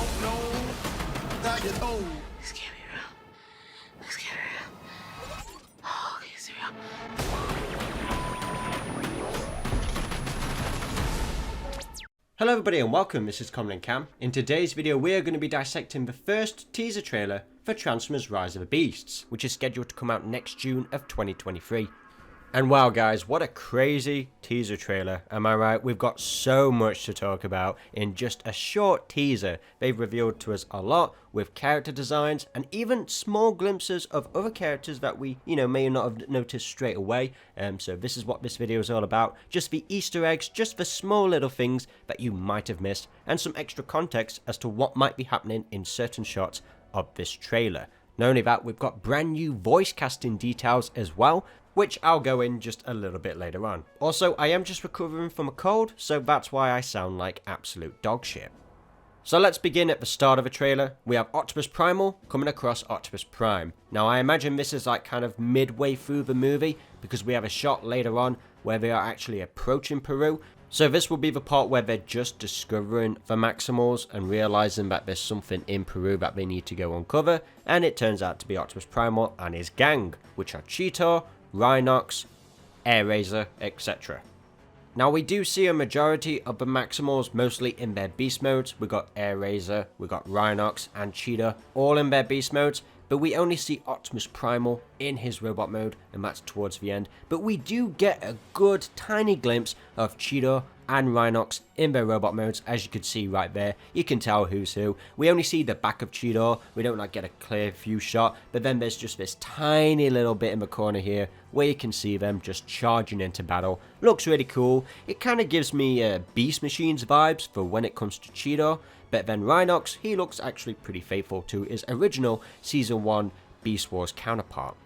don't know how you know. This can't be real. This can't be real. Oh, okay, it's real. Hello everybody and welcome, this is Comodin Cam. In today's video we are going to be dissecting the first teaser trailer for Transformers Rise of the Beasts, which is scheduled to come out next June of 2023. And wow guys, what a crazy teaser trailer, am I right? We've got so much to talk about in just a short teaser. They've revealed to us a lot with character designs and even small glimpses of other characters that we, may not have noticed straight away. So this is what this video is all about. Just the Easter eggs, just the small little things that you might have missed, and some extra context as to what might be happening in certain shots of this trailer. Not only that, we've got brand new voice casting details as well, which I'll go in just a little bit later on. Also, I am just recovering from a cold, so that's why I sound like absolute dog shit. So let's begin at the start of the trailer. We have Optimus Primal coming across Optimus Prime. Now I imagine this is like kind of midway through the movie, because we have a shot later on where they are actually approaching Peru. So this will be the part where they're just discovering the Maximals and realizing that there's something in Peru that they need to go uncover, and it turns out to be Optimus Primal and his gang, which are Cheetor, Rhinox, Airazor, etc. Now we do see a majority of the Maximals mostly in their beast modes. We got Airazor, we got Rhinox and Cheetah all in their beast modes, but we only see Optimus Primal in his robot mode, and that's towards the end. But we do get a good tiny glimpse of Cheetah and Rhinox in their robot modes, as you can see right there. You can tell who's who. We only see the back of Cheetah, we don't get a clear view shot, but then there's just this tiny little bit in the corner here where you can see them just charging into battle. Looks really cool. It kind of gives me Beast Machines vibes for when it comes to Cheetah, but then Rhinox, he looks actually pretty faithful to his original Season 1 Beast Wars counterpart.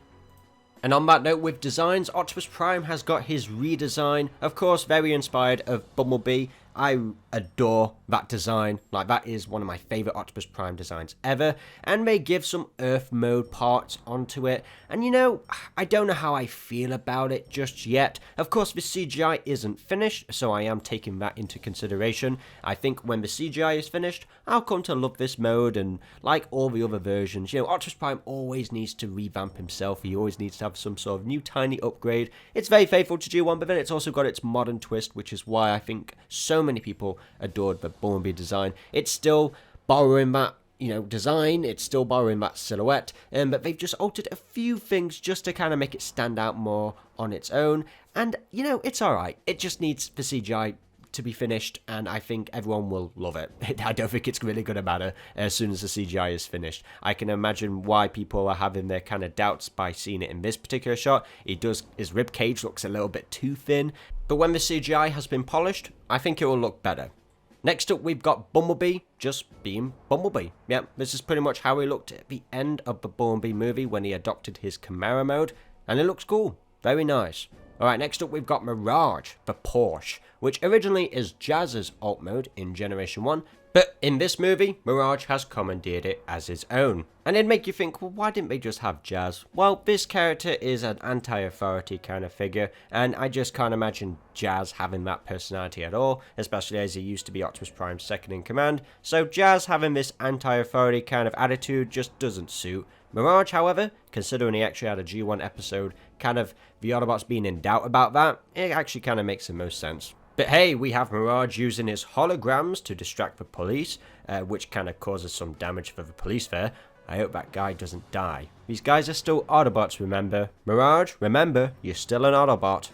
And on that note, with designs, Optimus Prime has got his redesign, of course very inspired of Bumblebee. I adore that design, like that is one of my favourite Optimus Prime designs ever, and they give some Earth mode parts onto it, and I don't know how I feel about it just yet. Of course the CGI isn't finished, so I am taking that into consideration. I think when the CGI is finished, I'll come to love this mode, and like all the other versions, Optimus Prime always needs to revamp himself, he always needs to have some sort of new tiny upgrade. It's very faithful to G1, but then it's also got its modern twist, which is why I think so many people adored the Bumblebee design. It's still borrowing that design, it's still borrowing that silhouette, but they've just altered a few things just to kind of make it stand out more on its own, and it's alright. It just needs the CGI to be finished, and I think everyone will love it. I don't think it's really gonna matter as soon as the CGI is finished. I can imagine why people are having their kind of doubts by seeing it in this particular shot. His rib cage looks a little bit too thin, but when the CGI has been polished, I think it will look better. Next up, we've got Bumblebee just being Bumblebee. Yep, this is pretty much how he looked at the end of the Bumblebee movie when he adopted his Camaro mode, and it looks cool. Very nice. Alright, next up we've got Mirage, the Porsche, which originally is Jazz's alt mode in Generation 1, but in this movie, Mirage has commandeered it as his own. And it'd make you think, well, why didn't they just have Jazz? Well, this character is an anti-authority kind of figure, and I just can't imagine Jazz having that personality at all, especially as he used to be Optimus Prime's second in command, so Jazz having this anti-authority kind of attitude just doesn't suit. Mirage, however, considering he actually had a G1 episode, kind of the Autobots being in doubt about that, it actually kind of makes the most sense. But hey, we have Mirage using his holograms to distract the police, which kind of causes some damage for the police there. I hope that guy doesn't die. These guys are still Autobots, remember? Mirage, remember, you're still an Autobot.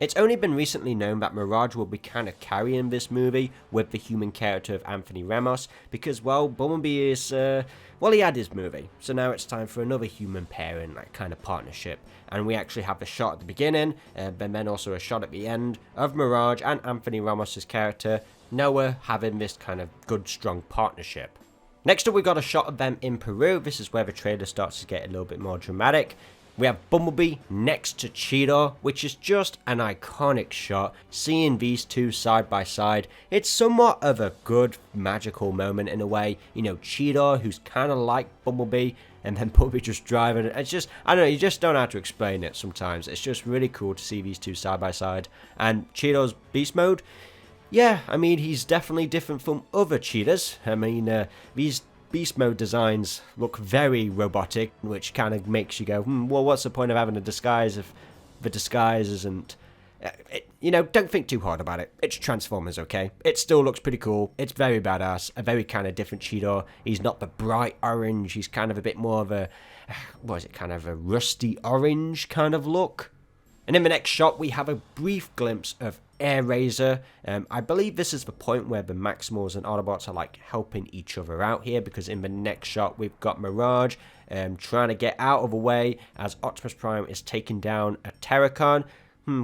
It's only been recently known that Mirage will be kind of carrying this movie with the human character of Anthony Ramos, because, well, Bumblebee is, he had his movie, so now it's time for another human pairing, like kind of partnership. And we actually have the shot at the beginning, and then also a shot at the end of Mirage and Anthony Ramos' character, Noah, having this kind of good, strong partnership. Next up, we got a shot of them in Peru. This is where the trailer starts to get a little bit more dramatic. We have Bumblebee next to Cheetah, which is just an iconic shot. Seeing these two side by side, it's somewhat of a good magical moment in a way. Cheetah, who's kind of like Bumblebee, and then Bumblebee just driving it. It's just, I don't know, you just don't have to explain it sometimes. It's just really cool to see these two side by side. And Cheetah's beast mode, yeah, I mean, he's definitely different from other cheetahs. I mean, these beast mode designs look very robotic, which kind of makes you go, well, what's the point of having a disguise if the disguise isn't... you know, don't think too hard about it. It's Transformers, okay? It still looks pretty cool. It's very badass. A very kind of different cheetah. He's not the bright orange. He's kind of a bit more of a... what is it? Kind of a rusty orange kind of look. And in the next shot, we have a brief glimpse of Air Razor. I believe this is the point where the Maximals and Autobots are like helping each other out here, because in the next shot we've got Mirage trying to get out of the way as Optimus Prime is taking down a Terracon.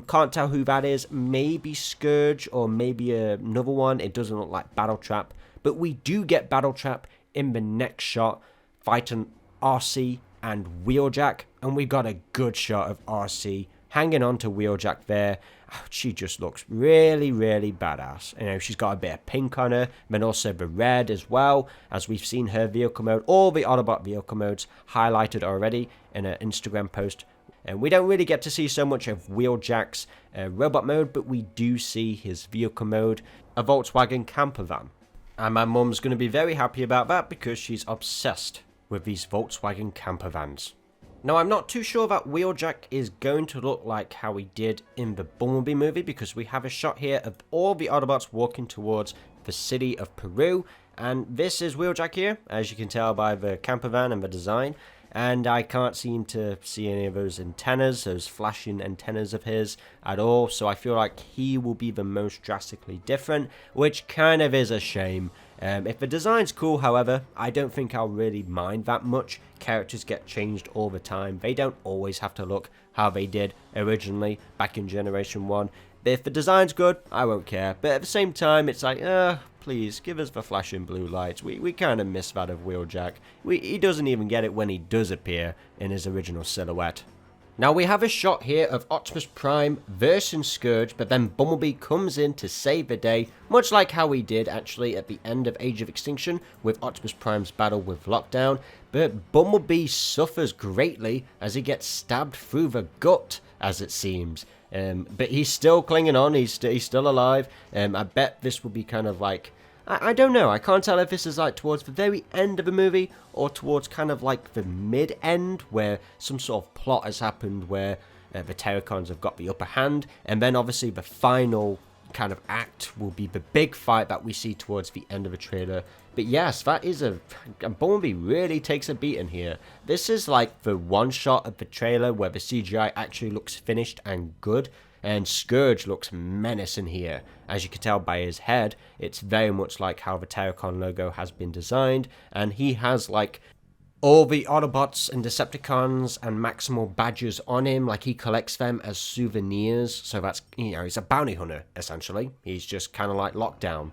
Can't tell who that is. Maybe Scourge or maybe another one. It doesn't look like Battletrap, but we do get Battletrap in the next shot fighting RC and Wheeljack, and we got a good shot of RC hanging on to Wheeljack there. She just looks really, really badass. You know, she's got a bit of pink on her, and also the red as well, as we've seen her vehicle mode, all the Autobot vehicle modes highlighted already in an Instagram post. And we don't really get to see so much of Wheeljack's robot mode, but we do see his vehicle mode, a Volkswagen camper van. And my mum's going to be very happy about that, because she's obsessed with these Volkswagen camper vans. Now, I'm not too sure that Wheeljack is going to look like how he did in the Bumblebee movie, because we have a shot here of all the Autobots walking towards the city of Peru, and this is Wheeljack here, as you can tell by the camper van and the design, and I can't seem to see any of those antennas, those flashing antennas of his at all, so I feel like he will be the most drastically different, which kind of is a shame. If the design's cool, however, I don't think I'll really mind that much. Characters get changed all the time. They don't always have to look how they did originally back in Generation 1. But if the design's good, I won't care. But at the same time, it's like, please, give us the flashing blue lights. We kind of miss that of Wheeljack. He doesn't even get it when he does appear in his original silhouette. Now we have a shot here of Optimus Prime versus Scourge, but then Bumblebee comes in to save the day, much like how we did actually at the end of Age of Extinction with Optimus Prime's battle with Lockdown, but Bumblebee suffers greatly as he gets stabbed through the gut, as it seems. But he's still clinging on, he's still alive. I bet this will be kind of like... I don't know, I can't tell if this is like towards the very end of the movie or towards kind of like the mid-end where some sort of plot has happened where the Terracons have got the upper hand, and then obviously the final kind of act will be the big fight that we see towards the end of the trailer. But yes, that is Bumblebee really takes a beating here. This is like the one shot of the trailer where the CGI actually looks finished and good. And Scourge looks menacing here. As you can tell by his head, it's very much like how the Terracon logo has been designed. And he has like all the Autobots and Decepticons and Maximal badges on him. Like he collects them as souvenirs. So that's, you know, he's a bounty hunter, essentially. He's just kind of like Lockdown.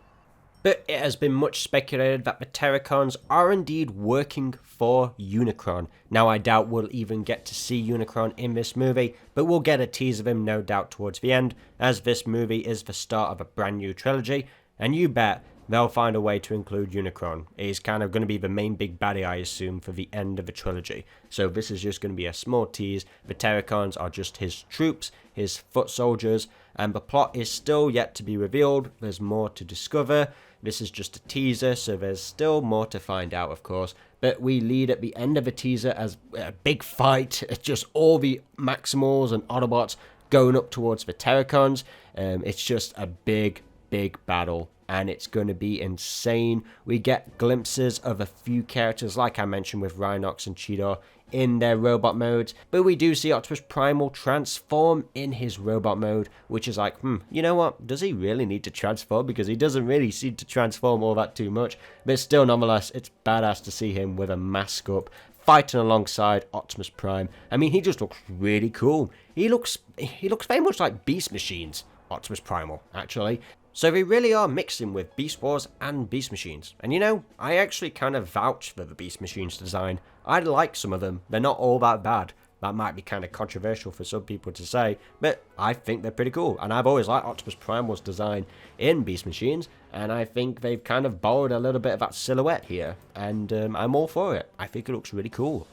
But it has been much speculated that the Terracons are indeed working for Unicron. Now, I doubt we'll even get to see Unicron in this movie, but we'll get a tease of him no doubt towards the end, as this movie is the start of a brand new trilogy, and you bet they'll find a way to include Unicron. He's kind of going to be the main big baddie, I assume, for the end of the trilogy. So this is just going to be a small tease. The Terracons are just his troops, his foot soldiers, and the plot is still yet to be revealed. There's more to discover. This is just a teaser, so there's still more to find out, of course. But we lead at the end of the teaser as a big fight. It's just all the Maximals and Autobots going up towards the Terracons. It's just a big, big battle, and it's going to be insane. We get glimpses of a few characters, like I mentioned with Rhinox and Cheetor, in their robot modes, but we do see Optimus Primal transform in his robot mode, which is like, you know what, does he really need to transform? Because he doesn't really seem to transform all that too much, but still, nonetheless, it's badass to see him with a mask up, fighting alongside Optimus Prime. I mean, he just looks really cool. He looks very much like Beast Machines, Optimus Primal, actually. So they really are mixing with Beast Wars and Beast Machines. And you know, I actually kind of vouch for the Beast Machines design. I like some of them. They're not all that bad. That might be kind of controversial for some people to say, but I think they're pretty cool. And I've always liked Optimus Primal's design in Beast Machines, and I think they've kind of borrowed a little bit of that silhouette here. And I'm all for it. I think it looks really cool.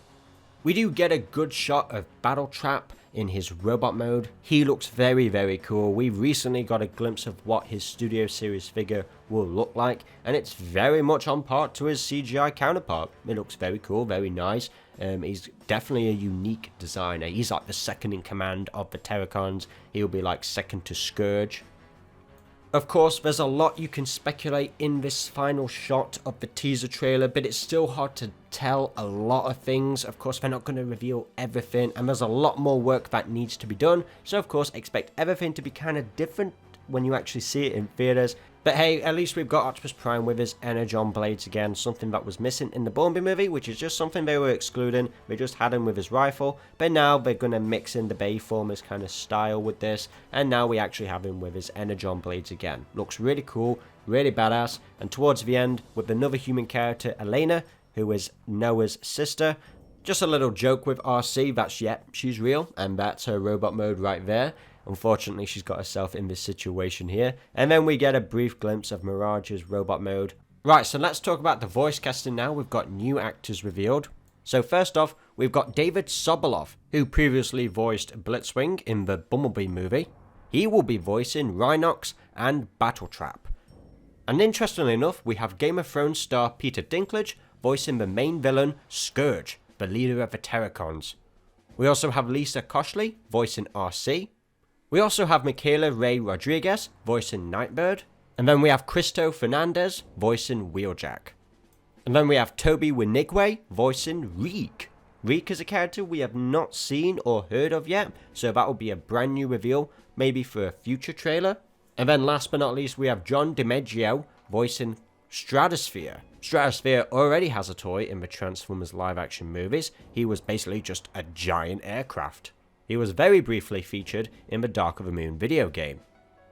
We do get a good shot of Battletrap in his robot mode. He looks very, very cool. We recently got a glimpse of what his Studio Series figure will look like, and it's very much on par to his CGI counterpart. It looks very cool, very nice. He's definitely a unique designer. He's like the second in command of the Terracons. He'll be like second to Scourge. Of course, there's a lot you can speculate in this final shot of the teaser trailer, but it's still hard to tell a lot of things. Of course, they're not going to reveal everything, and there's a lot more work that needs to be done. So, of course, expect everything to be kind of different when you actually see it in theaters. But hey, at least we've got Optimus Prime with his energon blades again, something that was missing in the Bumblebee movie, which is just something they were excluding. They just had him with his rifle, but now they're going to mix in the Bayformers kind of style with this, and now we actually have him with his energon blades again. Looks really cool, really badass, and towards the end, with another human character, Elena, who is Noah's sister. Just a little joke with RC, that's, she's real, and that's her robot mode right there. Unfortunately, she's got herself in this situation here. And then we get a brief glimpse of Mirage's robot mode. Right, so let's talk about the voice casting now. We've got new actors revealed. So first off, we've got David Sobolov, who previously voiced Blitzwing in the Bumblebee movie. He will be voicing Rhinox and Battletrap. And interestingly enough, we have Game of Thrones star Peter Dinklage voicing the main villain, Scourge, the leader of the Terracons. We also have Lisa Koshley voicing RC. We also have Michaela Ray Rodriguez voicing Nightbird. And then we have Cristo Fernandez voicing Wheeljack. And then we have Toby Winigwe voicing Reek. Reek is a character we have not seen or heard of yet, so that will be a brand new reveal, maybe for a future trailer. And then last but not least, we have John DiMaggio voicing Stratosphere. Stratosphere already has a toy in the Transformers live action movies. He was basically just a giant aircraft. He was very briefly featured in the Dark of the Moon video game.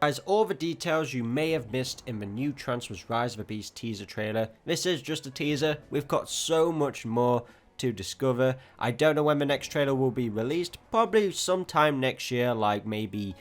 Guys, all the details you may have missed in the new Transformers Rise of the Beast teaser trailer. This is just a teaser. We've got so much more to discover. I don't know when the next trailer will be released. Probably sometime next year, like maybe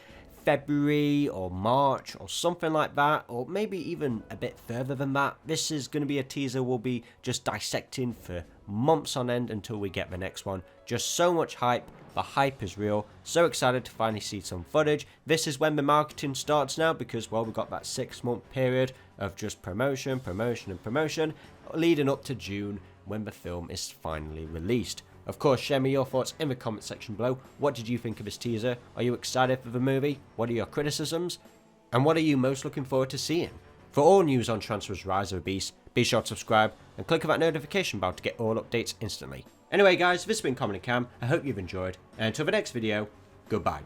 February or March or something like that, or maybe even a bit further than that. This is going to be a teaser we'll be just dissecting for months on end until we get the next one. Just so much hype. The hype is real. So excited to finally see some footage. This is when the marketing starts now because, well, we've got that 6-month period of just promotion, and promotion leading up to June when the film is finally released. Of course, share me your thoughts in the comment section below. What did you think of this teaser? Are you excited for the movie? What are your criticisms? And what are you most looking forward to seeing? For all news on Transformers Rise of the Beast, be sure to subscribe and click on that notification bell to get all updates instantly. Anyway guys, this has been Comodin Cam. I hope you've enjoyed, and until the next video, goodbye.